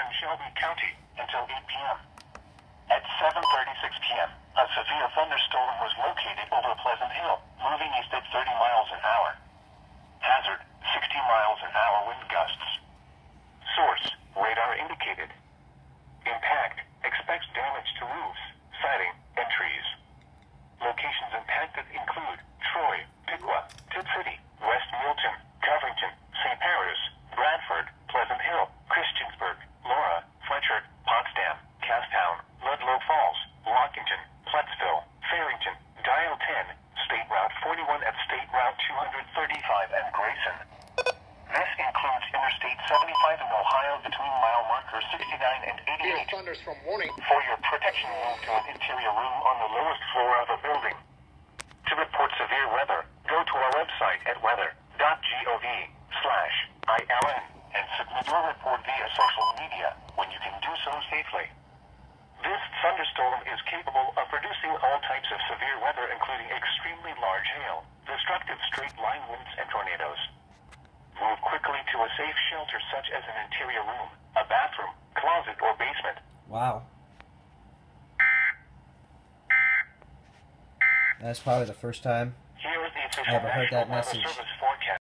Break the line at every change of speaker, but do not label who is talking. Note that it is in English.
in Shelby County until 8 p.m. At 7:36 p.m., a severe thunderstorm was located over Pleasant Hill, moving east at 30 miles an hour. Hazard, 60 miles an hour wind gusts. Source, radar indicated. Impact, expects damage to roofs, siding, and trees. Locations impacted include Troy, Piqua, Tip City, West Milton, Covington, St. Paris, Bradford, Pleasant Hill, Christiansburg, Laura, Fletcher, Potsdam, Castown, Ludlow Falls, Lockington, Plattsville, Farrington, Dial 10, State Route 41 at State Route 235 and Grayson. This includes Interstate 75 in Ohio between mile markers 69 and 88.
Thunderstorm warning.
For your protection, move to an interior room on the lowest floor of a building. To report severe weather, go to our website at weather.gov/ILN and submit your report via social media when you can do so safely. This thunderstorm is capable of producing all types of severe weather, including extremely large hail, destructive straight-line winds, and tornadoes. Move quickly to a safe shelter such as an interior room, a bathroom, closet, or basement.
Wow. That's probably the first time
Here is the official
I ever heard that
National Weather
message.
Service for